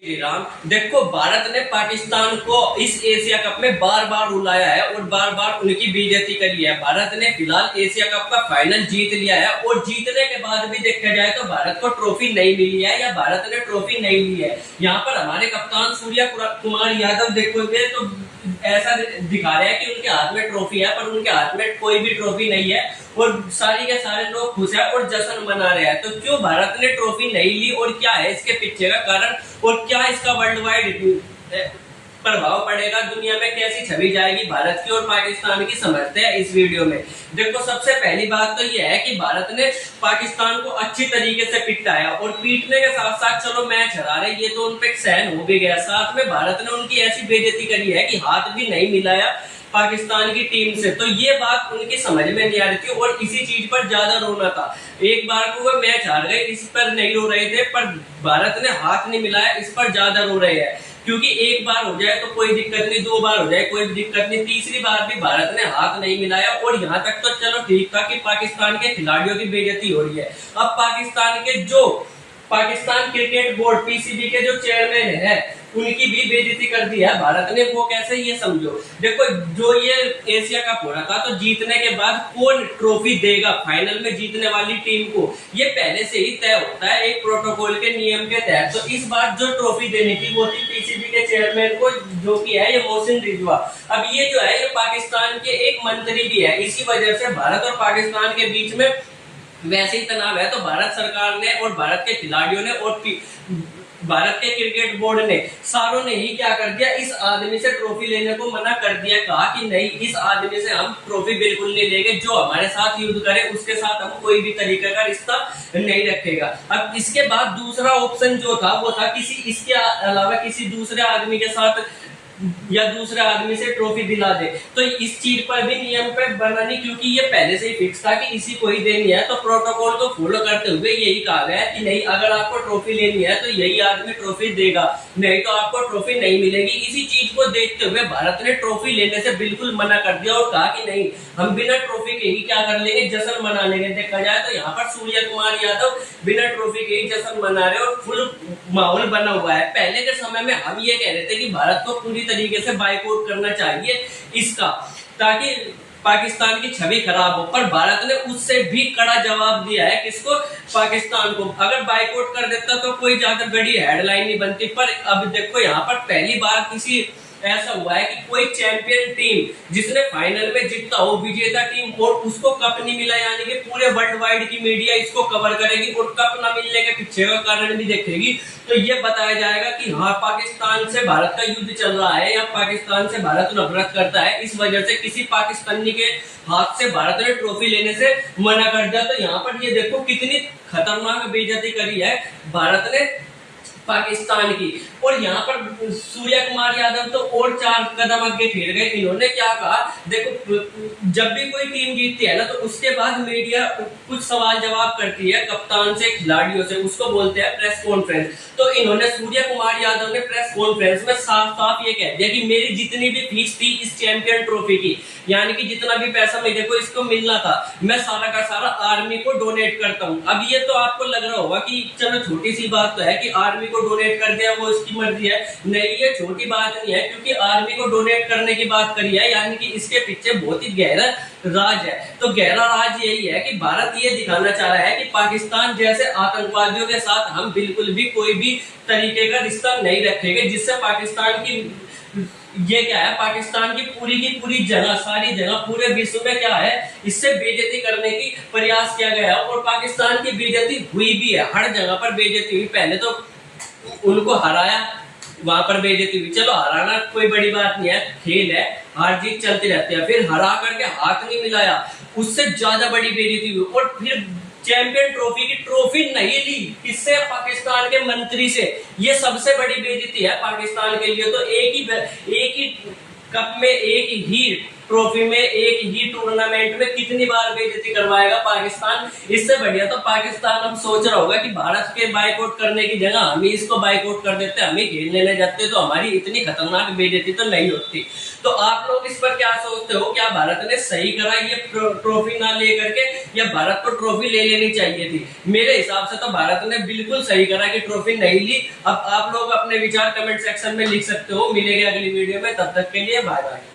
श्री राम। देखो, भारत ने पाकिस्तान को इस एशिया कप में बार बार रुलाया है और बार बार उनकी बेइज्जती करी है। भारत ने फिलहाल एशिया कप का फाइनल जीत लिया है और जीतने के बाद भी देखा जाए तो भारत को ट्रॉफी नहीं मिली है या भारत ने ट्रॉफी नहीं ली है। यहाँ पर हमारे कप्तान सूर्य कुमार यादव देखोगे तो ऐसा दिखा रहे हैं कि उनके हाथ में ट्रॉफी है, पर उनके हाथ में कोई भी ट्रॉफी नहीं है और सारी के सारे लोग खुश हैं और जश्न मना रहे हैं। तो क्यों भारत ने ट्रॉफी नहीं ली और क्या है इसके पीछे का कारण और क्या इसका वर्ल्ड वाइड प्रभाव पड़ेगा, दुनिया में कैसी छवि जाएगी भारत की और पाकिस्तान की, समझते हैं इस वीडियो में। देखो, सबसे पहली बात तो यह है कि भारत ने पाकिस्तान को अच्छी तरीके से पिटाया और पीटने के साथ साथ चलो मैच हरा रहे, ये तो उन पे सहन हो भी गया। साथ में भारत ने उनकी ऐसी बेइज्जती करी है कि हाथ भी नहीं मिलाया पाकिस्तान की टीम से। तो ये बात उनकी समझ में नहीं आ रही थी और इसी चीज पर ज्यादा रोना था। एक बार को वो मैच हार गए, इस पर नहीं रो रहे थे, पर भारत ने हाथ नहीं मिलाया, इस पर ज्यादा रो रहे हैं। क्योंकि एक बार हो जाए तो कोई दिक्कत नहीं, दो बार हो जाए कोई दिक्कत नहीं, तीसरी बार भी भारत ने हाथ नहीं मिलाया और यहाँ तक तो चलो ठीक था कि पाकिस्तान के खिलाड़ियों की बेइज्जती हो रही है। अब पाकिस्तान क्रिकेट बोर्ड पीसीबी के जो चेयरमैन है उनकी भी बेइज्जती कर दी है भारत ने। वो कैसे, ये समझो। देखो, जो ये एशिया कप हो रहा था तो जीतने के बाद कौन ट्रॉफी देगा फाइनल में जीतने वाली टीम को, ये पहले से ही तय होता है एक प्रोटोकॉल के नियम के तहत। तो इस बार जो ट्रॉफी देनी थी वो थी पीसीबी के चेयरमैन को, जो कि है ये मोहसिन रिजवा। अब ये जो है ये पाकिस्तान के एक मंत्री भी है, इसी वजह से भारत और पाकिस्तान के बीच में वैसे ही तनाव है। तो भारत सरकार ने और भारत के खिलाड़ियों ने और भारत के क्रिकेट बोर्ड ने सारों ने ही क्या कर दिया, इस आदमी से ट्रॉफी लेने को मना कर दिया। कहा कि नहीं, इस आदमी से हम ट्रॉफी बिल्कुल नहीं लेंगे, जो हमारे साथ युद्ध करे उसके साथ हम कोई भी तरीके का रिश्ता नहीं रखेगा। अब इसके बाद दूसरा ऑप्शन जो था वो था किसी इसके अलावा किसी दूसरे आदमी के साथ या दूसरे आदमी से ट्रॉफी दिला दे। तो इस चीज पर भी नियम पे बना नहीं, क्योंकि ये पहले से ही फिक्स था कि इसी को ही देनी है। तो प्रोटोकॉल को फॉलो करते हुए यही कहा गया कि नहीं, अगर आपको ट्रॉफी लेनी है तो यही आदमी ट्रॉफी देगा, नहीं तो आपको ट्रॉफी नहीं मिलेगी। इसी चीज को देखते हुए भारत ने ट्रॉफी लेने से बिल्कुल मना कर दिया और कहा कि नहीं, हम बिना ट्रॉफी के ही क्या कर लेंगे, जश्न मना लेंगे। देखा जाए तो यहाँ पर सूर्य कुमार यादव बिना ट्रॉफी के ही जश्न मना रहे और फुल माहौल बना हुआ है। पहले के समय में हम ये कह रहे थे कि भारत को पूरी तरीके से बाइकआउट करना चाहिए इसका, ताकि पाकिस्तान की छवि खराब हो, पर भारत ने उससे भी कड़ा जवाब दिया है। किसको? पाकिस्तान को। अगर बाइकआउट कर देता तो कोई ज्यादा बड़ी हेडलाइन नहीं बनती, पर अब देखो यहाँ पर पहली बार किसी ऐसा हुआ है कि कोई चैंपियन टीम जिसने फाइनल में जीता हो, विजेता टीम, और उसको कप नहीं मिला, यानी कि पूरे वर्ल्ड वाइड की मीडिया इसको कवर करेगी और कप ना मिलने के पीछे का कारण भी देखेगी। तो ये बताया जाएगा कि हाँ, पाकिस्तान से भारत का युद्ध चल रहा है या पाकिस्तान से भारत नफरत करता है, इस वजह से किसी पाकिस्तानी के हाथ से भारत ने ट्रॉफी लेने से मना कर दिया। तो यहाँ पर ये देखो कितनी खतरनाक बेइज्जती करी है भारत ने पाकिस्तान की। और यहाँ पर सूर्य कुमार यादव तो और 4 कदम आगे फिर गए। इन्होंने क्या कहा, देखो, जब भी कोई टीम जीतती है ना तो उसके बाद मीडिया कुछ सवाल जवाब करती है कप्तान से, खिलाड़ियों से, उसको बोलते हैं प्रेस कॉन्फ्रेंस। तो इन्होंने सूर्य कुमार यादव ने प्रेस कॉन्फ्रेंस में साफ साफ ये कह दिया कि मेरी जितनी भी फीस थी इस चैंपियन ट्रॉफी की, यानी कि जितना भी पैसा मेरे को इसको मिलना था, मैं सारा का सारा आर्मी को डोनेट करता हूँ। अब ये तो आपको लग रहा होगा कि चलो छोटी सी बात तो है कि आर्मी को डोनेट कर दिया, वो इसकी मर्जी है। नहीं, ये छोटी बात नहीं है, क्योंकि आर्मी को डोनेट करने की बात करी है, यानी कि इसके पीछे बहुत ही गहरा राज है। तो गहरा राज यही है कि भारत ये दिखाना चाह रहा है कि पाकिस्तान जैसे आतंकवादियों के साथ हम बिल्कुल भी कोई भी तरीके का रिश्ता नहीं रखेंगे, जिससे पाकिस्तान की ये क्या है, पाकिस्तान की पूरी जगह, सारी जगह, पूरे विश्व में क्या है, इससे बेइज्जती करने की प्रयास किया गया और पाकिस्तान की बेइज्जती हुई भी है। हर जगह पर बेइज्जती हुई। पहले तो उनको हराया, वहां पर बेइज्जती हुई। चलो, हराना कोई बड़ी बात नहीं है, खेल है, हार जीत चलती रहती है। फिर हरा करके हाथ नहीं मिलाया, उससे ज्यादा बड़ी बेइज्जती हुई। और फिर चैंपियन ट्रॉफी की ट्रॉफी नहीं ली, किससे? पाकिस्तान के मंत्री से। ये सबसे बड़ी बेइज्जती है पाकिस्तान के लिए। तो एक ही कप में एक ही ट्रॉफी में, एक ही टूर्नामेंट में कितनी बार बेइज्जती करवाएगा पाकिस्तान। इससे बढ़िया तो पाकिस्तान अब सोच रहा होगा कि भारत के बाइकआउट करने की जगह हम ही इसको बाइकआउट कर देते, हम ही खेलने ले जाते तो हमारी इतनी खतरनाक बेइज्जती तो नहीं होती। तो आप लोग इस पर क्या सोचते हो? क्या भारत ने सही करा ये ट्रॉफी ना ले करके, या भारत को ट्रॉफी ले लेनी चाहिए थी? मेरे हिसाब से तो भारत ने बिल्कुल सही करा कि ट्रॉफी नहीं ली। अब आप लोग अपने विचार कमेंट सेक्शन में लिख सकते हो। मिलेंगे अगली वीडियो में, तब तक के लिए बाय बाय।